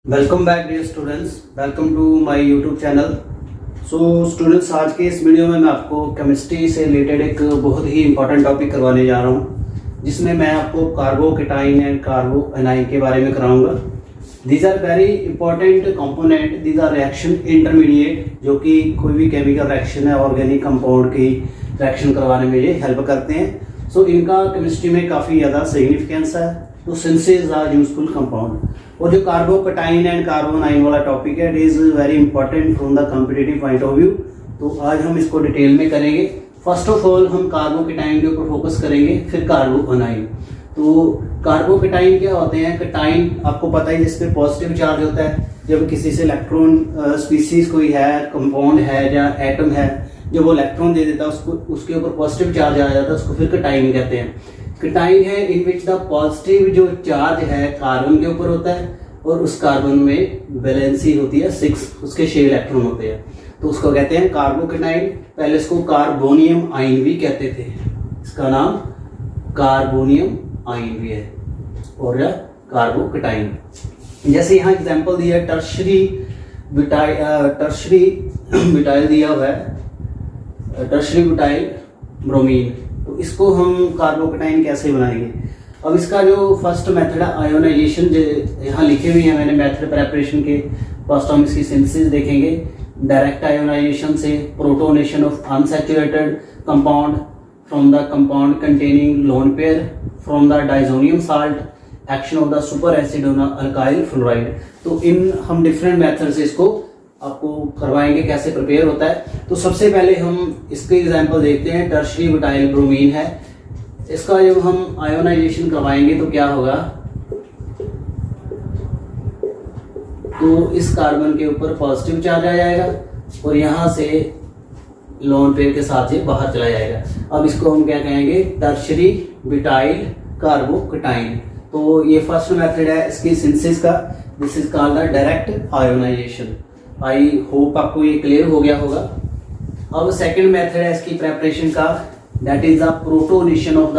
Welcome back dear students, welcome to my YouTube channel. So students, आज के इस video में मैं आपको केमिस्ट्री से रिलेटेड एक बहुत ही इंपॉर्टेंट टॉपिक करवाने जा रहा हूँ, जिसमें मैं आपको कार्बोकेटाइन एंड कार्बो एनाइन के बारे में कराऊंगा। These are very important component, these are reaction intermediate, जो कि कोई भी केमिकल रिएक्शन है ऑर्गेनिक कंपाउंड की रिएक्शन करवाने में ये हेल्प करते हैं। सो इनका केमिस्ट्री में काफ़ी ज़्यादा सिग्निफिकेंस है। तो सिंथेसिस आर यूजफुल कंपाउंड। और जो कार्बोकेटाइन एंड कार्बोनाइन वाला टॉपिक है, it is very important from the competitive point of view. तो आज हम इसको डिटेल में करेंगे। फर्स्ट ऑफ ऑल हम कार्बोकेटाइन के ऊपर फोकस करेंगे, फिर कार्बोनाइन। तो कार्बोकेटाइन क्या होते हैं? केटाइन आपको पता है, जिस पे पॉजिटिव चार्ज होता है। जब किसी से इलेक्ट्रॉन स्पीसीज कोई है, कंपाउंड है या एटम है, जब वो इलेक्ट्रॉन दे देता है उसको, उसके ऊपर पॉजिटिव चार्ज आ जाता है, उसको फिर केटाइन कहते हैं। केटाइन है इन विच द पॉजिटिव जो चार्ज है कार्बन के ऊपर होता है, और उस कार्बन में वैलेंसी होती है 6, उसके 6 इलेक्ट्रॉन होते हैं, तो उसको कहते हैं कार्बोकेटाइन। पहले इसको कार्बोनियम आयन भी कहते थे, इसका नाम कार्बोनियम आयन भी है, और कार्बोकेटाइन। जैसे यहाँ एग्जांपल दिया है, टर्शरी ब्यूटाइल दिया हुआ है, टर्शरी ब्यूटाइल ब्रोमीन। तो इसको हम कार्बोकेटाइन कैसे बनाएंगे? अब इसका जो फर्स्ट मेथड है आयोनाइजेशन, यहाँ लिखे हुए हैं मैंने मेथड प्रेपरेशन के। फर्स्ट हम इसकी सिंथेसिस देखेंगे, डायरेक्ट आयोनाइजेशन से protonation of unsaturated compound from the compound containing lone pair from the diazonium salt, action of the super acid on alkyl fluoride. तो इन हम डिफरेंट मेथड से इसको आपको करवाएंगे कैसे प्रिपेयर होता है। तो सबसे पहले हम इसके एग्जांपल देखते हैं। टर्शरी ब्यूटाइल ब्रोमीन है, इसका जब हम आयोनाइजेशन करवाएंगे तो क्या होगा? तो इस कार्बन के ऊपर पॉजिटिव चार्ज आ जाएगा और यहां से लोन पेयर के साथ ये बाहर चला जाएगा। अब इसको हम क्या कहेंगे? Tertiary butyl carbocation. तो ये फर्स्ट मेथड है इसकी सिंथेसिस का। This is called the direct ionization. I hope आपको ये क्लियर हो गया होगा। अब सेकंड मेथड है इसकी प्रेपरेशन का, that is the protonation of the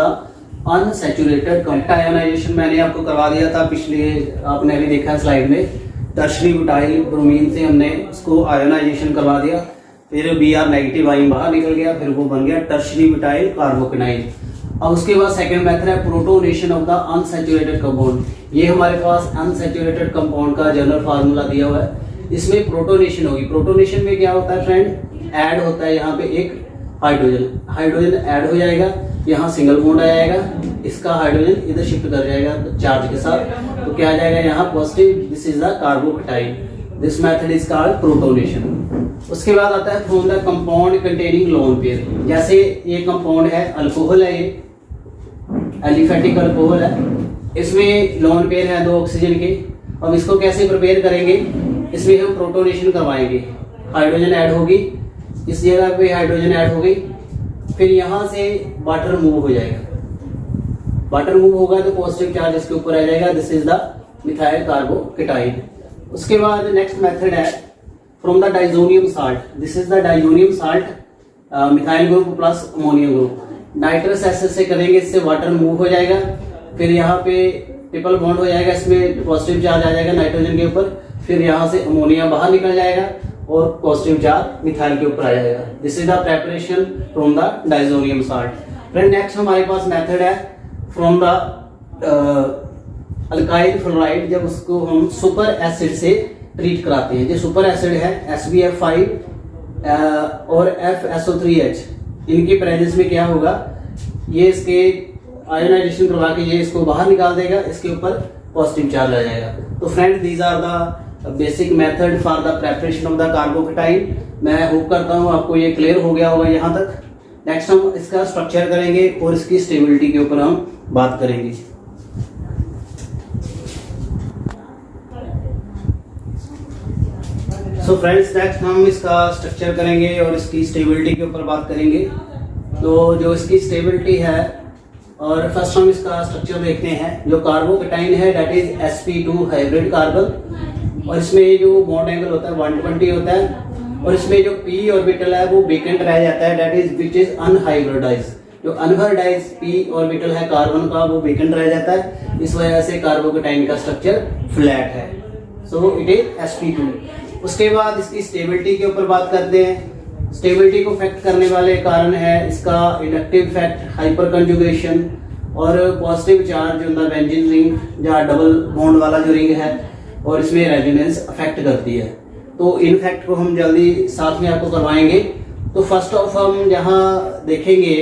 unsaturated compound. Ionization मैंने आपको करवा दिया था पिछले, आपने अभी देखा स्लाइड में। टर्शरी ब्यूटाइल ब्रोमीन से हमने इसको आयोनाइजेशन करवा दिया, फिर Br नेगेटिव आयन बाहर निकल गया, फिर वो बन गया टर्शरी ब्यूटाइल कार्बोकेटाइन। अब उसके बाद सेकंड मेथड है protonation of the unsaturated compound. ये हमारे पास अनसैचुरेटेड कंपाउंड का जनरल फार्मूला दिया हुआ है। इसमें प्रोटोनेशन होगी। प्रोटोनेशन में क्या होता है फ्रेंड? ऐड होता है यहाँ पे एक हाइड्रोजन ऐड हो जाएगा, यहाँ सिंगल बॉन्ड आ जाएगा, इसका हाइड्रोजन इधर शिफ्ट कर जाएगा चार्ज के साथ, तो क्या आ जाएगा यहाँ positive. This is the carbocation. This method is called protonation. उसके बाद आता है from the compound containing lone pair. जैसे ये कंपाउंड है, अल्कोहल है, ये एलिफेटिक अल्कोहल है, इसमें लोन पेयर है 2 ऑक्सीजन के। अब इसको कैसे प्रिपेयर करेंगे? इसमें हम प्रोटोनेशन करवाएंगे, हाइड्रोजन ऐड होगी, इस जगह पे हाइड्रोजन ऐड हो गई, फिर यहां से वाटर मूव हो जाएगा। वाटर मूव होगा तो पॉजिटिव चार्ज इसके ऊपर आ जाएगा। This is the methyl carbocation. उसके बाद नेक्स्ट मेथड है from the diazonium salt. This is the diazonium salt, methyl group plus ammonium group. Nitrous acid से करेंगे, इससे वाटर मूव हो जाएगा, फिर यहाँ पे ट्रिपल बॉन्ड हो जाएगा, इसमें पॉजिटिव चार्ज आ जाएगा नाइट्रोजन के ऊपर, फिर यहाँ से अमोनिया बाहर निकल जाएगा और पॉजिटिव चार्ज मिथाइल के ऊपर आ जाएगा। This is the preparation from the diazonium salt. Friend next हमारे पास मेथड है फ्रॉम द अल्काइल फ्लोराइड। जब उसको हम सुपर एसिड से ट्रीट कराते हैं, जो सुपर एसिड है SbF5 और FSO3H, इनकी प्रेजेंस में क्या होगा? ये इसके आयोनाइजेशन करवा के ये इसको बाहर निकाल देगा, इसके ऊपर पॉजिटिव चार्ज आ जाएगा। तो friend, these are the basic method for the preparation of the carbocation. मैं होप करता हूँ आपको ये क्लियर हो गया होगा यहाँ तक। नेक्स्ट हम इसका स्ट्रक्चर करेंगे और इसकी स्टेबिलिटी के ऊपर हम बात करेंगे। सो फ्रेंड्स, नेक्स्ट हम इसका स्ट्रक्चर करेंगे और इसकी स्टेबिलिटी के ऊपर बात करेंगे। तो जो इसकी स्टेबिलिटी है, और फर्स्ट हम इसका स्ट्रक्चर देखते हैं। जो कार्बोकेटाइन है that is sp2 hybrid carbon, और इसमें जो बॉन्ड एंगल होता है 120 होता है, और इसमें जो p ऑर्बिटल है वो वेकेंट रह जाता है, that is which is unhybridised. जो अनहाइब्रिडाइज्ड p ऑर्बिटल है कार्बन का वो वेकेंट रह जाता है, इस वजह से कार्बोकेटाइन का स्ट्रक्चर फ्लैट है। So it is sp2। उसके बाद इसकी स्टेबिलिटी के ऊपर बात करते हैं। स्टेबिलिटी को अफेक्ट करने वाले कारण है इसका इंडक्टिव इफेक्ट, हाइपर कंजुगेशन और positive charge on the benzene ring या डबल बॉन्ड वाला जो रिंग है, और इसमें रेजोनेंस अफेक्ट करती है। तो इन फैक्ट को हम जल्दी साथ में आपको करवाएंगे। तो फर्स्ट ऑफ हम यहाँ देखेंगे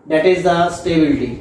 दैट इज द स्टेबिलिटी।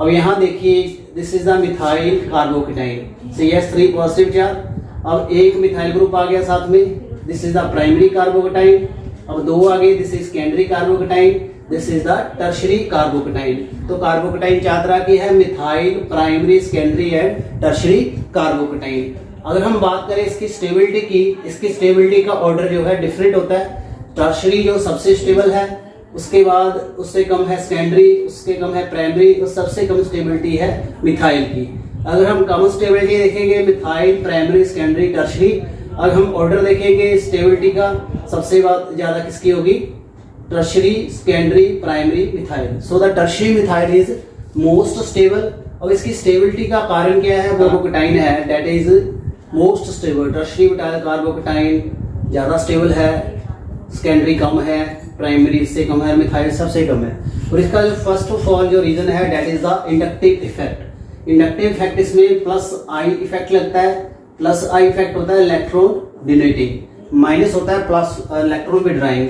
अब यहाँ देखिए this is the methyl carbocation, CH3 positive charge. अब एक मिथाइल ग्रुप आ गया साथ में, this is the primary carbocation. अब दो आ गए, this is secondary carbocation, this is the tertiary carbocation. तो कार्बोकेटाइन चार तरह की है, methyl, primary, secondary and tertiary carbocation. अगर हम बात करें इसकी स्टेबिलिटी की, इसकी स्टेबिलिटी का ऑर्डर जो है डिफरेंट होता है। टर्शरी जो सबसे स्टेबल है, उसके बाद उससे कम है सेकेंडरी, उसके कम है प्राइमरी, और सबसे कम स्टेबिलिटी है मिथाइल की। अगर हम कम स्टेबिलिटी देखेंगे मिथाइल, प्राइमरी, सेकेंडरी, टर्शरी। अगर हम ऑर्डर देखेंगे स्टेबिलिटी का, सबसे ज्यादा किसकी होगी? Tertiary, secondary, primary, methyl. So the tertiary methyl is most stable. अब इसकी स्टेबिलिटी का कारण क्या है? कार्बोकेटाइन है that is most stable. Tertiary methyl carbocation ज्यादा स्टेबल है, सेकेंडरी कम है, प्राइमरी इससे कम है, मिथाइल सबसे कम है। और इसका जो फर्स्ट ऑफ ऑल जो रीजन है that is the inductive effect. Inductive effect इसमें प्लस आई इफेक्ट लगता है। प्लस आई इफेक्ट होता है इलेक्ट्रॉन डोनेटिंग, माइनस होता है प्लस इलेक्ट्रॉन विड्राइंग।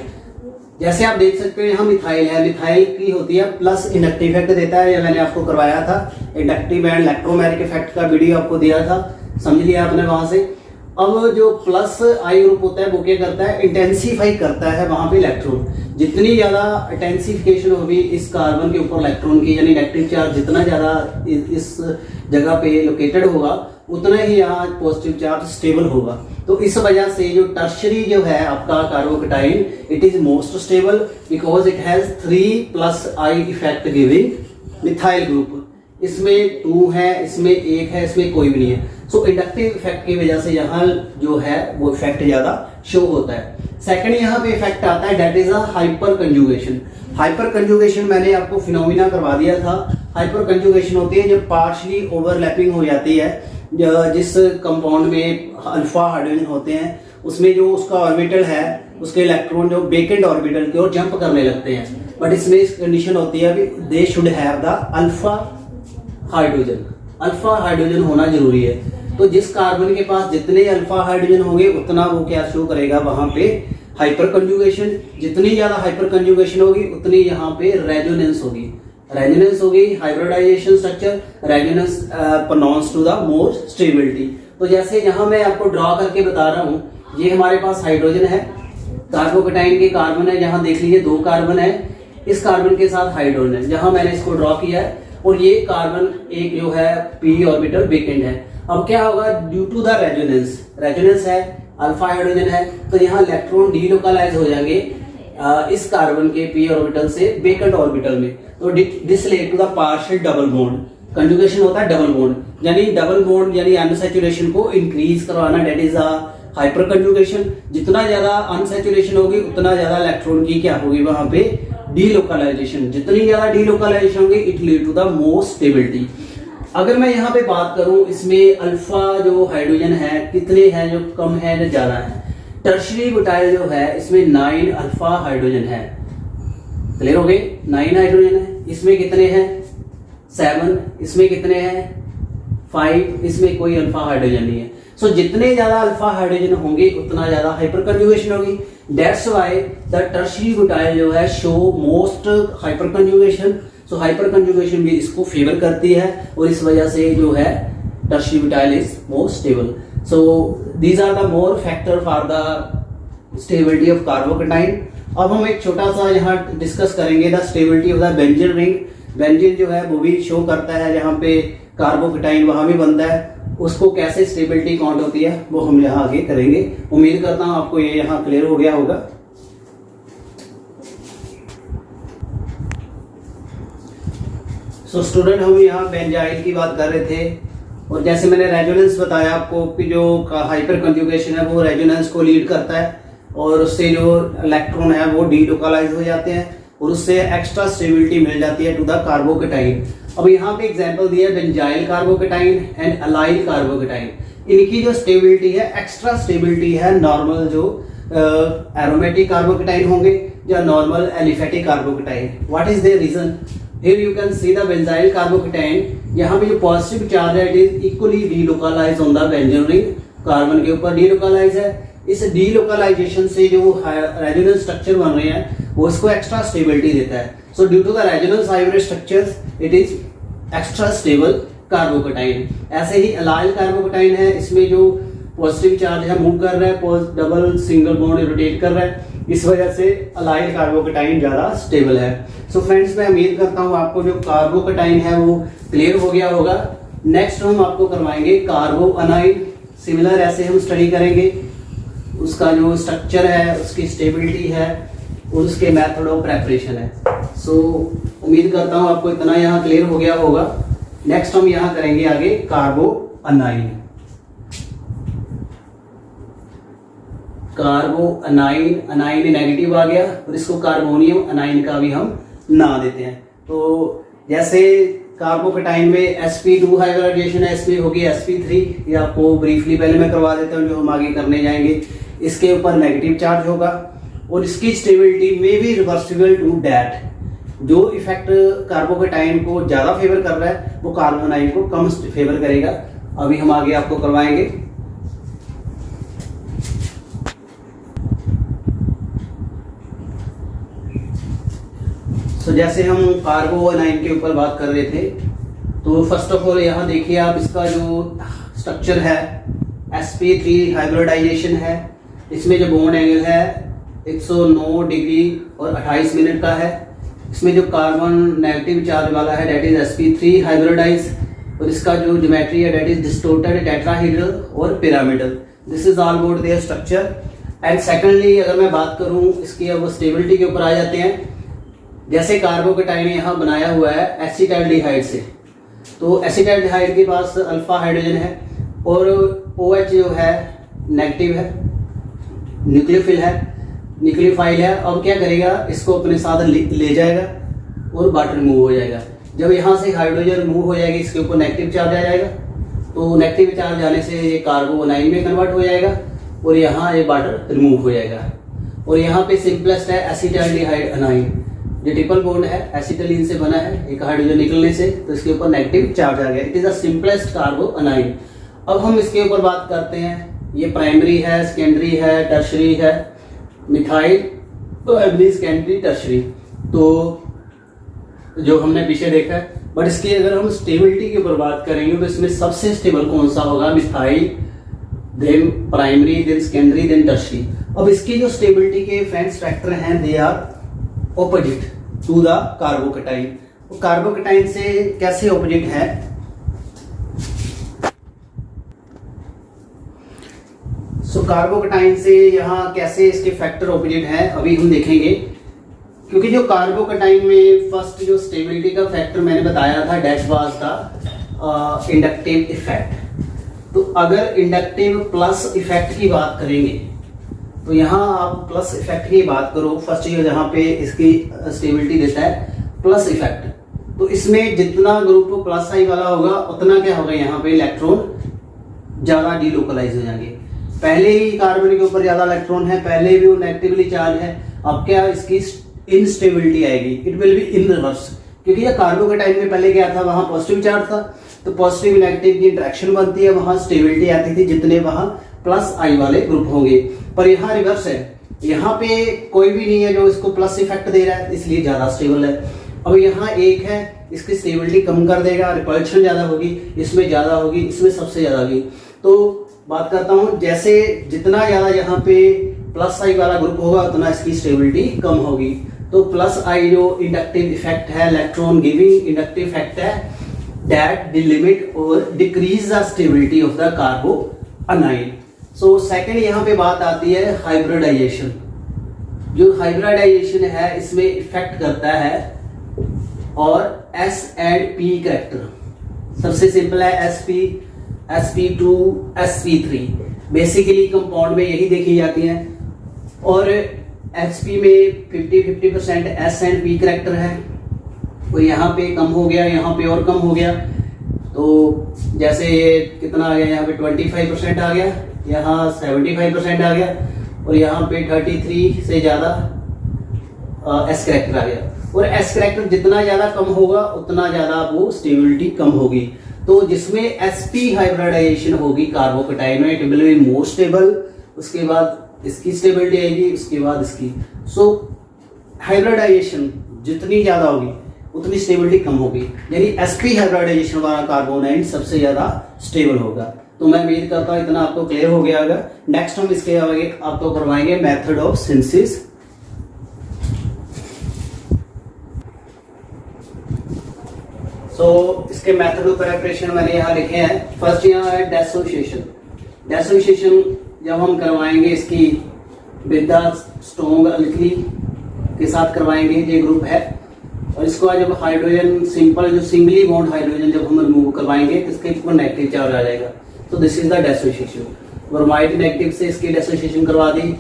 जैसे आप देख सकते हो यहाँ मिथाइल है, मिथाइल की होती है प्लस इंडक्टिव इफेक्ट देता है। ये मैंने आपको करवाया था, इंडक्टिव एंड इलेक्ट्रोमैग्नेटिक इफेक्ट का वीडियो आपको दिया था, समझ लिया आपने वहां से। अब जो प्लस आई ग्रुप होता है वो क्या करता है? इंटेंसिफाई करता है वहां पे इलेक्ट्रॉन। जितनी ज्यादा इंटेंसिफिकेशन होगी इस कार्बन के ऊपर इलेक्ट्रॉन की, यानी नेगेटिव चार्ज जितना ज्यादा इस जगह पे लोकेटेड होगा, उतना ही यहाँ पॉजिटिव चार्ज स्टेबल होगा। तो इस वजह से जो टर्शरी जो है आपका carbocation, it is most stable because it has 3 plus I effect giving methyl group. इसमें 2 है, इसमें 1 है, इसमें कोई भी नहीं है। सो इंडक्टिव इफेक्ट की वजह से यहाँ जो है वो इफेक्ट ज्यादा शो होता है। सेकंड यहाँ पे इफेक्ट आता है that is a hyper conjugation. Hyper conjugation मैंने आपको फिनोमिना करवा दिया था। हाइपर कंजुगेशन होती है जब पार्शली ओवरलैपिंग हो जाती है, जिस कंपाउंड में अल्फा हाइड्रोजन होते हैं उसमें जो उसका ऑर्बिटल है, उसके इलेक्ट्रॉन जो वेकेंट ऑर्बिटल की ओर जंप करने लगते हैं। बट इसमें इस कंडीशन होती है they should have the alpha hydrogen. Alpha hydrogen होना जरूरी है। तो जिस कार्बन के पास जितने अल्फा हाइड्रोजन होंगे उतना वो क्या शो करेगा वहां पे? Hyper conjugation. जितनी ज्यादा हाइपर कंजुगेशन होगी उतनी यहाँ पे रेजोनेंस होगी। रेजोनेंस होगी hybridization structure, resonance pronounce to the more stability. तो जैसे यहाँ मैं आपको ड्रॉ करके बता रहा हूँ, ये हमारे पास हाइड्रोजन है, कार्बोकेटाइन के कार्बन है, जहाँ देख लीजिए 2 कार्बन है, इस कार्बन के साथ हाइड्रोजन है जहां मैंने इसको ड्रॉ किया है, और ये कार्बन एक जो है p ऑर्बिटल वेकेंट है। अब क्या होगा? Due to the resonance, resonance है, अल्फा हाइड्रोजन है, तो यहाँ इलेक्ट्रॉन डीलोकलाइज हो जाएंगे इस कार्बन के p ऑर्बिटल से वेकेंट ऑर्बिटल में। तो this lead to the partial double bond. Conjugation होता है डबल बॉन्ड, यानी डबल बॉन्ड यानी अनसैचुरेशन को इंक्रीज करवाना, that is a hyper conjugation. जितना ज्यादा अनसैचुरेशन होगी उतना ज्यादा इलेक्ट्रॉन की क्या होगी वहां पे? डीलोकलाइजेशन। जितनी ज्यादा डीलोकलाइजेशन होगी it lead to the more stability. अगर मैं यहाँ पे बात करूं, इसमें अल्फा जो हाइड्रोजन है कितने हैं, जो कम है जो ज्यादा है? टर्शरी बुटाइल जो है इसमें 9 अल्फा हाइड्रोजन है। क्लियर हो गए? 9 हाइड्रोजन है। इसमें कितने हैं? 7। इसमें कितने हैं? 5। इसमें कोई अल्फा हाइड्रोजन नहीं है। सो जितने ज्यादा अल्फा हाइड्रोजन होंगे उतना ज्यादा हाइपर कंजुगेशन होगी। That's why the tertiary butyl जो है शो मोस्ट हाइपर कंजुगेशन। सो हाइपर कंजुगेशन भी इसको फेवर करती है, और इस वजह से जो है tertiary butyl is more stable. So these are the more factor for the stability of carbocation. अब हम एक छोटा सा यहाँ डिस्कस करेंगे the stability of the benzene ring. Benzene जो है वो भी शो करता है जहाँ पे कार्बोकेटाइन वहां भी बनता है, उसको कैसे स्टेबिलिटी काउंट होती है वो हम यहाँ आगे करेंगे। उम्मीद करता हूँ आपको ये यहाँ क्लियर हो गया होगा। सो स्टूडेंट, हम यहाँ बेंजाइल की बात कर रहे थे, और जैसे मैंने रेजोनेंस बताया आपको कि जो हाइपर कंजुगेशन है वो रेजोनेंस को लीड करता है, और उससे जो इलेक्ट्रॉन है वो डीलोकलाइज हो जाते हैं, और उससे एक्स्ट्रा स्टेबिलिटी मिल जाती है टू द कार्बोकेटाइन। अब यहाँ पे एग्जांपल दिया है benzyl carbocation and allyl carbocation. इनकी जो स्टेबिलिटी है एक्स्ट्रा स्टेबिलिटी है नॉर्मल जो एरोमेटिक कार्बोकेटाइन होंगे या normal aliphatic carbocation. What is the reason? Here you can see the benzyl carbocation, यहाँ पे जो पॉजिटिव चार्ज है it is equally delocalize on the benzene ring, carbon के ऊपर डीलोकलाइज है। इस डीलोकलाइजेशन से जो रेजोनेंस स्ट्रक्चर बन रहे हैं वो इसको एक्स्ट्रा स्टेबिलिटी देता है। So due to the resonance hybrid structures it is extra stable carbocation. ऐसे ही अलाइल कार्बोकेटाइन है, इसमें जो पॉजिटिव चार्ज है मूव कर रहा है, डबल सिंगल बॉन्ड रोटेट कर रहा है, इस वजह से अलाइल कार्बोकेटाइन ज्यादा स्टेबल है। सो फ्रेंड्स मैं उम्मीद करता हूँ आपको जो कार्बोकेटाइन है वो क्लियर हो गया होगा। नेक्स्ट हम आपको करवाएंगे कार्बो अनाइन। सिमिलर ऐसे हम स्टडी करेंगे, उसका जो स्ट्रक्चर है, उसकी स्टेबिलिटी है और उसके मेथड ऑफ प्रेपरेशन है। सो उम्मीद करता हूँ आपको इतना यहाँ क्लियर हो गया होगा। नेक्स्ट हम यहाँ करेंगे आगे कार्बो अनाइन। कार्बो अनाइन, अनाइन नेगेटिव आ गया और इसको कार्बोनियम अनाइन का भी हम नाम देते हैं। तो जैसे कार्बोकेटाइन में sp2 हाइब्रिडाइजेशन है, इसमें होगी sp3, ये आपको ब्रीफली पहले मैं करवा देता हूँ जो हम आगे करने जाएंगे। इसके ऊपर नेगेटिव चार्ज होगा और इसकी स्टेबिलिटी में भी रिवर्सिबल टू दैट। जो इफेक्ट कार्बोकेटाइन को ज्यादा फेवर कर रहा है वो कार्बोनाइन को कम फेवर करेगा। अभी हम आगे आपको करवाएंगे। तो जैसे हम कार्बो अनाइन के ऊपर बात कर रहे थे, तो फर्स्ट ऑफ ऑल यहाँ देखिए आप, इसका जो स्ट्रक्चर है sp3 हाइब्रिडाइजेशन है। इसमें जो बॉन्ड एंगल है 109 डिग्री और 28 मिनट का है। इसमें जो कार्बन नेगेटिव चार्ज वाला है दैट इज sp3 हाइब्रिडाइज और इसका जो ज्योमेट्री है दैट इज डिस्टोर्टेड टेट्राहेड्रल और pyramidal. This is all about their structure. And secondly अगर मैं बात करूं इसकी, अब स्टेबिलिटी के ऊपर आ जाते हैं। जैसे कार्बोकेटाइन यहाँ बनाया हुआ है एसिटाल्डिहाइड से, तो एसिटाल्डिहाइड के पास अल्फा हाइड्रोजन है और OH जो है नेगेटिव है, न्यूक्लियोफिल है, न्यूक्लियोफाइल है। अब क्या करेगा, इसको अपने साथ ले जाएगा और वाटर रिमूव हो जाएगा। जब यहाँ से हाइड्रोजन रिमूव हो जाएगी, इसके ऊपर नेगेटिव चार्ज आ जाएगा, तो नेगेटिव चार्ज आने से ये कार्बो अनाइन में कन्वर्ट हो जाएगा और यहाँ ये वाटर रिमूव हो जाएगा। और यहाँ पे सिंपलेस्ट है एसिटाल्डिहाइड अनाइन, जो ट्रिपल बॉन्ड है एसिटालीन से बना है, एक हाइड्रोजन निकलने से, तो इसके ऊपर नेगेटिव चार्ज आ गया। It is the simplest कार्बो anion. अब हम इसके ऊपर बात करते हैं। ये प्राइमरी है, सेकेंडरी है, टर्शरी है, मिथाइल प्राइमरी, सेकेंडरी, टर्शरी, तो जो हमने पीछे देखा है। बट इसकी अगर हम स्टेबिलिटी के ऊपर बात करेंगे तो इसमें सबसे स्टेबल कौन सा होगा? Methyl, then primary, then secondary, then tertiary. अब इसकी जो स्टेबिलिटी के फ्रेंड्स फैक्टर हैं they are opposite to the carbocation. Carbocation से कैसे ऑपोजिट है? सो कार्बोकेटाइन से यहाँ कैसे इसके फैक्टर ऑपोजिट है अभी हम देखेंगे। क्योंकि जो कार्बोकेटाइन में फर्स्ट जो स्टेबिलिटी का फैक्टर मैंने बताया था that was the inductive effect. तो अगर इंडक्टिव प्लस इफेक्ट की बात करेंगे तो यहाँ आप प्लस इफेक्ट की बात करो, फर्स्ट ये जहाँ पे इसकी स्टेबिलिटी देता है प्लस इफेक्ट, तो इसमें जितना ग्रुप प्लस आई वाला होगा उतना क्या होगा, यहाँ पे इलेक्ट्रॉन ज्यादा डीलोकलाइज हो जाएंगे। पहले ही कार्बन के ऊपर ज्यादा इलेक्ट्रॉन है, पहले भी वो नेगेटिवली चार्ज है, अब क्या इसकी इनस्टेबिलिटी आएगी, it will be in reverse. क्योंकि ये कार्बोकेटाइन में पहले क्या था, वहां पॉजिटिव चार्ज था, तो पॉजिटिव नेगेटिव की इंटरेक्शन बनती है, वहां स्टेबिलिटी आती थी जितने वहां प्लस आई वाले ग्रुप होंगे। पर यहाँ रिवर्स है, यहाँ पे कोई भी नहीं है जो इसको प्लस इफेक्ट दे रहा है, इसलिए ज्यादा स्टेबल है। अब यहाँ एक है, इसकी स्टेबिलिटी कम कर देगा, रिपल्शन ज्यादा होगी, इसमें ज्यादा होगी, इसमें सबसे ज्यादा होगी। तो बात करता हूँ, जैसे जितना ज्यादा यहाँ पे प्लस आई वाला ग्रुप होगा उतना इसकी स्टेबिलिटी कम होगी। तो प्लस आई जो इंडक्टिव इफेक्ट है, इलेक्ट्रॉन गिविंग इंडक्टिव इफेक्ट है, दैट डिलिमिट और decrease the stability of the कार्बो anion. So second यहाँ पे बात आती है हाइब्रिडाइजेशन। जो हाइब्रिडाइजेशन है इसमें इफेक्ट करता है और S एंड P कैरेक्टर। सबसे सिंपल है sp, sp2, sp3 basically compound में यही देखी जाती हैं। और sp में 50-50% S एंड P कैरेक्टर है, तो यहाँ पे कम हो गया, यहाँ पे और कम हो गया। तो जैसे ये कितना आ गया, यहाँ पे 25% आ गया, यहाँ 75% आ गया, और यहाँ पे 33 से ज़्यादा एस कैरेक्टर आ गया। और एस कैरेक्टर जितना ज़्यादा कम होगा उतना ज़्यादा वो स्टेबिलिटी कम होगी। तो जिसमें sp हाइब्रिडाइजेशन होगी कार्बोकटाइन में, it will be more stable, उसके बाद इसकी स्टेबिलिटी आएगी, उसके बाद इसकी। सो हाइब्रिडाइजेशन जितनी ज़्यादा होगी उतनी स्टेबिलिटी कम होगी, यानी sp हाइब्रिडाइजेशन वाला कार्बोनाइन सबसे ज़्यादा स्टेबल होगा। तो मैं उम्मीद करता हूँ इतना आपको क्लियर हो गया होगा। नेक्स्ट हम इसके आगे आपको करवाएंगे मेथड ऑफ सिंथेसिस। इसके मेथड ऑफ प्रिपरेशन मैंने यहाँ लिखे हैं। फर्स्ट यहाँ है डेसोसिएशन। डेसोसिएशन जब हम करवाएंगे इसकी विद द स्ट्रॉन्ग अल्कली के साथ करवाएंगे, ये ग्रुप है। और इसको जब हाइड्रोजन सिंपल जो सिंगली बॉन्ड हाइड्रोजन जब हम रिमूव करवाएंगे तो इसके ऊपर नेगेटिव चार्ज आ जाएगा। तो this is the dissociation. Bromide negative से इसकी डेसोसिएशन करवा दी,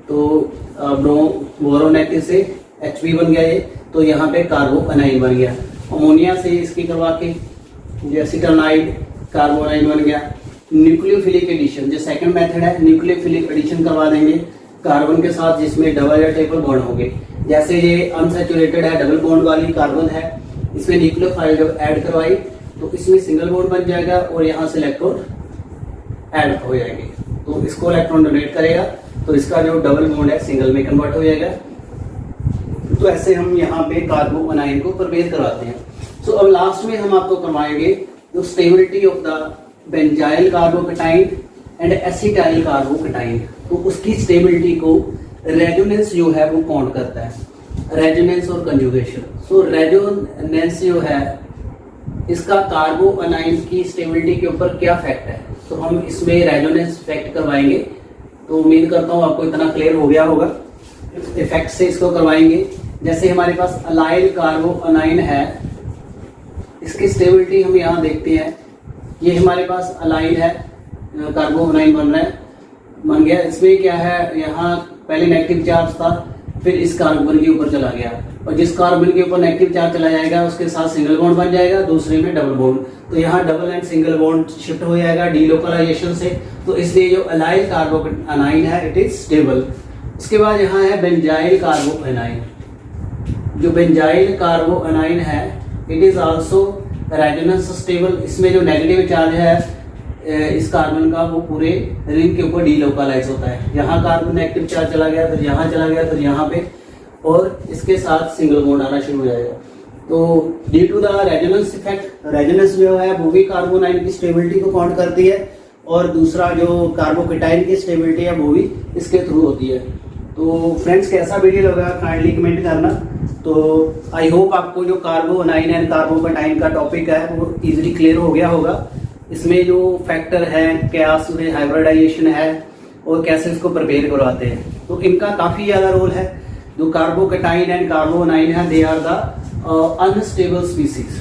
तो बोरो नेगेटिव से Hb बन गया ये, तो यहाँ पे कार्बो अनाइन बन गया। अमोनिया से इसकी करवा के एसिटानाइड कार्बोनाइन बन गया। न्यूक्लियोफिलिक एडिशन जो सेकंड मेथड है, न्यूक्लियोफिलिक एडिशन करवा देंगे कार्बन के साथ जिसमें डबल या ट्रिपल बॉन्ड होंगे। जैसे ये अनसैचुरेटेड है, डबल बॉन्ड वाली कार्बन है, इसमें न्यूक्लियोफाइल जब ऐड करवाई तो इसमें सिंगल बॉन्ड बन जाएगा और यहाँ से इलेक्ट्रॉन ऐड हो जाएंगे, तो इसको इलेक्ट्रॉन डोनेट करेगा, तो इसका जो डबल बॉन्ड है सिंगल में कन्वर्ट हो जाएगा। तो ऐसे हम यहाँ पे कार्बो अनाइन को प्रिपेयर करवाते हैं। सो अब लास्ट में हम आपको करवाएंगे जो stability of the benzyl कार्बोकटाइन and acetyl कार्बोकटाइन। तो उसकी स्टेबिलिटी को रेजोनेंस जो है वो काउंट करता है, रेजोनेंस और कंजुगेशन। सो रेजोनेंस जो है इसका कार्बो अनाइन की स्टेबिलिटी के ऊपर क्या फैक्ट है, तो हम इसमें रेजोनेंस फैक्ट करवाएंगे। तो उम्मीद करता हूँ आपको इतना क्लियर हो गया होगा। इफेक्ट से इसको करवाएंगे। जैसे हमारे पास अलाइल कार्बो अनाइन है, इसकी स्टेबिलिटी हम यहाँ देखते हैं। ये हमारे पास अलाइल है, कार्बो अनाइन बन गया। इसमें क्या है, यहाँ पहले नेगेटिव चार्ज था, फिर इस कार्बन के ऊपर चला गया, और जिस कार्बन के ऊपर नेगेटिव चार्ज चला जाएगा उसके साथ सिंगल बॉन्ड बन जाएगा, दूसरे में डबल बॉन्ड। तो यहाँ double and single bond shift हो जाएगा डीलोकलाइजेशन से। तो इसलिए जो अलाइल कार्बो अनाइन है इट इज स्टेबल। इसके बाद यहाँ है बेंजाइल कार्बो अनाइन। जो बेंजाइल कार्बो अनाइन है it is also resonance stable. इसमें जो नेगेटिव चार्ज है इस कार्बन का वो पूरे रिंग के ऊपर डीलोकलाइज होता है। यहाँ कार्बन नेगेटिव चार्ज चला गया, फिर यहाँ चला गया, फिर यहाँ पे, और इसके साथ सिंगल बॉन्ड आना शुरू हो जाएगा। तो due to the resonance effect, resonance जो है वो भी कार्बोनाइन की स्टेबिलिटी को काउंट करती है, और दूसरा जो कार्बोकेटाइन की स्टेबिलिटी है वो भी इसके थ्रू होती है। तो फ्रेंड्स कैसा वीडियो लगा काइंडली कमेंट करना। तो आई होप आपको जो कार्बोनाइन एंड कार्बोकेटाइन का टॉपिक है वो इजीली क्लियर हो गया होगा। इसमें जो फैक्टर है, क्या उसमें हाइब्रिडाइजेशन है और कैसे इसको प्रिपेयर करवाते हैं, तो इनका काफ़ी ज़्यादा रोल है। जो कार्बोकेटाइन एंड कार्बोनाइन है they are the unstable species.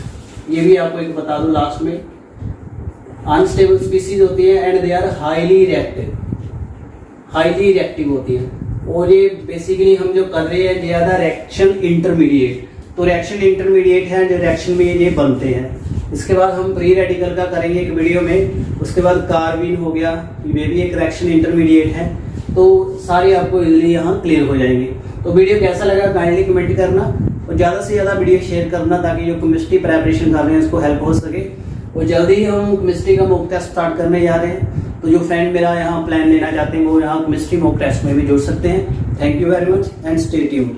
ये भी आपको एक बता दूं लास्ट में, अनस्टेबल स्पीसीज होती है and they are highly reactive होती है। और ये बेसिकली हम जो कर रहे हैं they are the reaction intermediate. तो रिएक्शन इंटरमीडिएट है जो रिएक्शन में ये बनते हैं। इसके बाद हम प्री रेडिकल का करेंगे एक वीडियो में। उसके बाद कार्बिन हो गया, ये भी एक रिएक्शन इंटरमीडिएट है। तो सारे आपको इजीली यहाँ क्लियर हो जाएंगे। तो वीडियो कैसा लगा काइंडली कमेंट करना, और ज़्यादा से ज़्यादा वीडियो शेयर करना ताकि जो केमिस्ट्री प्रेपरेशन कर रहे हैं उसको हेल्प हो सके। और जल्दी ही हम केमिस्ट्री का मॉक टेस्ट स्टार्ट करने जा रहे हैं। तो जो फ्रेंड मेरा यहाँ प्लान लेना चाहते हैं वो यहाँ केमिस्ट्री मॉक टेस्ट में भी जुड़ सकते हैं। Thank you very much and stay tuned.